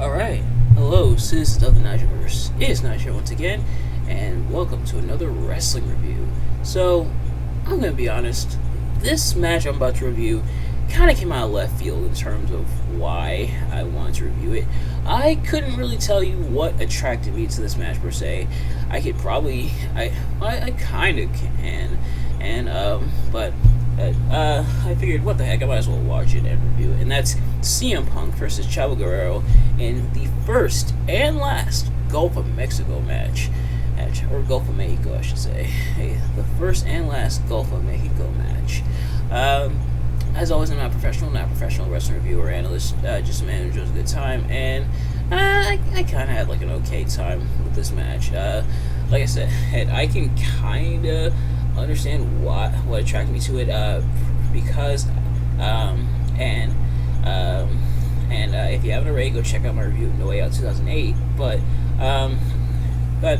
Alright, hello, citizens of the Nigelverse. It is Nigel once again, and welcome to another wrestling review. So, I'm gonna be honest, this match I'm about to review kind of came out of left field in terms of why I wanted to review it. I couldn't really tell you what attracted me to this match per se. I could probably, I kind of can, but I figured, what the heck, I might as well watch it and review it. And that's CM Punk versus Chavo Guerrero in the first and last Gulf of Mexico match. Or Gulf of Mexico, I should say. Hey, the first and last Gulf of Mexico match. As always, I'm not a professional wrestling reviewer or analyst, just a man who enjoys a good time, and I kind of had like an okay time with this match. Like I said, I can kind of understand what attracted me to it, because if you haven't already, go check out my review of No Way Out 2008. But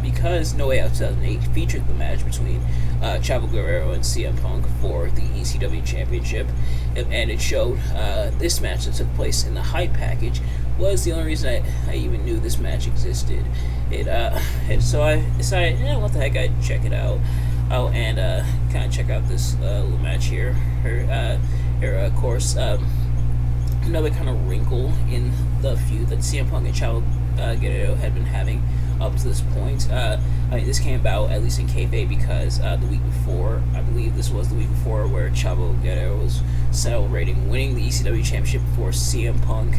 because No Way Out 2008 featured the match between Chavo Guerrero and CM Punk for the ECW Championship, and it showed this match that took place in the Hype package, was the only reason I even knew this match existed. So I decided, what the heck, I'd check it out. Oh, and kind of check out this little match here. Of course, another kind of wrinkle in the feud that CM Punk and Chavo Guerrero had been having up to this point. This came about, at least in kayfabe, because the week before, I believe this was the week before, where Chavo Guerrero was celebrating winning the ECW Championship before CM Punk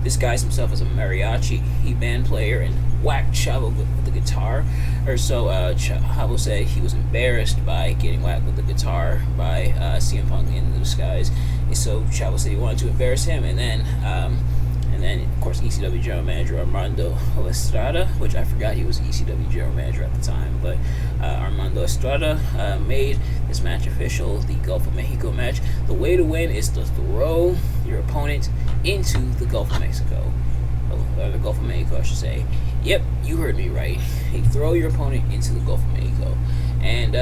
disguised himself as a mariachi band player and whacked Chavo with the guitar. Or so Chavo said he was embarrassed by getting whacked with the guitar by CM Punk in the disguise. And so Chavo said he wanted to embarrass him, and then of course ECW General Manager Armando Estrada, which I forgot he was ECW General Manager at the time, but Armando Estrada made this match official, the Gulf of Mexico match. The way to win is to throw your opponent into the Gulf of Mexico. The Gulf of Mexico, I should say. Yep, you heard me right. You throw your opponent into the Gulf of Mexico. And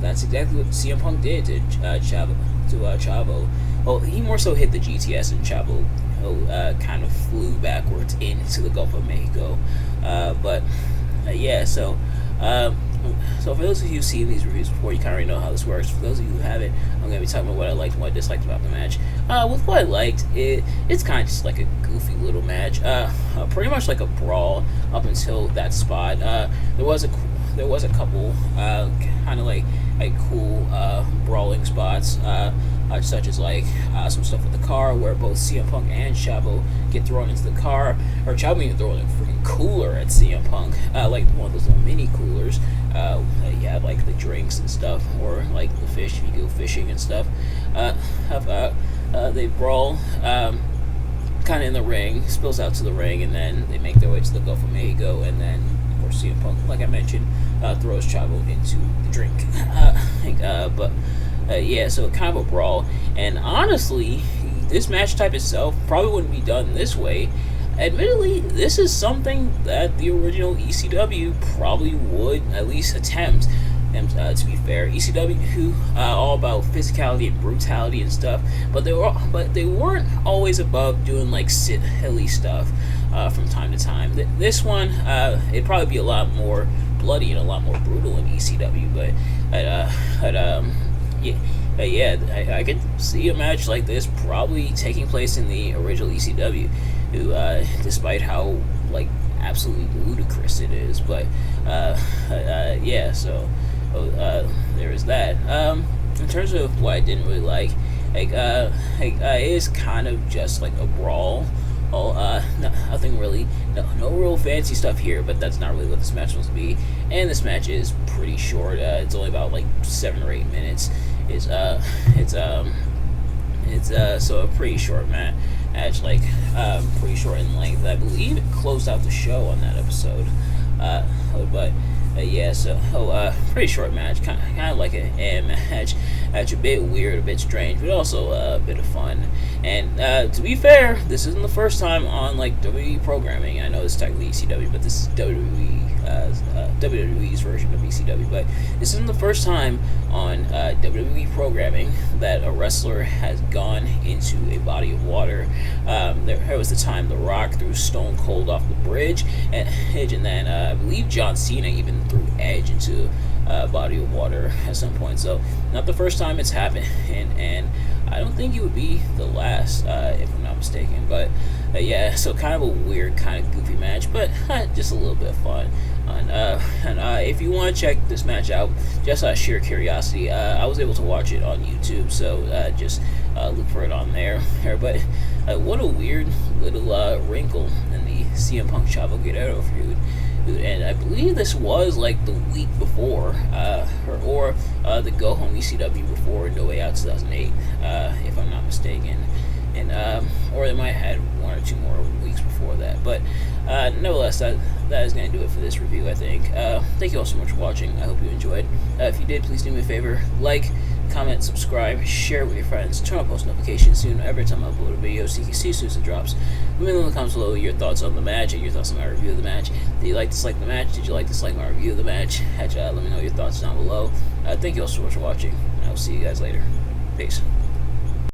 that's exactly what CM Punk did to Chavo. Well, he more so hit the GTS, and Chavo kind of flew backwards into the Gulf of Mexico. So for those of you who've seen these reviews before, you kind of already know how this works. For those of you who haven't, I'm going to be talking about what I liked and what I disliked about the match. With what I liked, it's kind of just like a goofy little match. Pretty much like a brawl up until that spot. There was a couple kind of like cool brawling spots, such as like some stuff with the car where both CM Punk and Chavo get thrown into the car, or Chavo even throwing a freaking cooler at CM Punk, like one of those little mini coolers. You have like the drinks and stuff, or like the fish if you go fishing and stuff. They brawl kind of in the ring, spills out to the ring, and then they make their way to the Gulf of Mexico, and then of course CM Punk, like I mentioned, throws Chavo into the drink. So kind of a brawl. And honestly, this match type itself probably wouldn't be done this way. Admittedly, this is something that the original ECW probably would at least attempt. And to be fair, ECW, who all about physicality and brutality and stuff, but they weren't always above doing like silly stuff from time to time. This one, it'd probably be a lot more bloody and a lot more brutal in ECW, I could see a match like this probably taking place in the original ECW, who, despite how like absolutely ludicrous it is, but there is that. In terms of what I didn't really like, it is kind of just like a brawl. Nothing really, no real fancy stuff here, but that's not really what this match is supposed to be. And this match is pretty short. It's only about like 7 or 8 minutes. It's so a pretty short match, like pretty short in length. I believe it closed out the show on that episode. Pretty short match, kind of like a match. That's a bit weird, a bit strange, but also a bit of fun. And to be fair, this isn't the first time on like WWE programming. I know it's technically ECW, but this is WWE's version of ECW. But this isn't the first time on WWE programming that a wrestler has gone into a body of water. There was the time The Rock threw Stone Cold off the bridge, and then I believe John Cena even threw Edge into a body of water at some point. So not the first time it's happened, and I don't think it would be the last, if I'm not mistaken. But yeah, so kind of a weird, kind of goofy match, but just a little bit of fun. And if you want to check this match out, just out of sheer curiosity, I was able to watch it on YouTube, so just look for it on there. But what a weird little wrinkle in the CM Punk Chavo Guerrero feud. And I believe this was like the week before, or the Go Home ECW before No Way Out 2008, if I'm not mistaken. And or they might have had 1 or 2 more weeks before that. But nevertheless, that is going to do it for this review, I think. Thank you all so much for watching. I hope you enjoyed. If you did, please do me a favor. Like, comment, subscribe, share it with your friends, turn on post notifications soon every time I upload a video so you can see as soon as it drops. Let me know in the comments below your thoughts on the match and your thoughts on my review of the match. Did you like dislike the match? Did you like dislike my review of the match? Let me know your thoughts down below. Thank you all so much for watching, and I will see you guys later. Peace.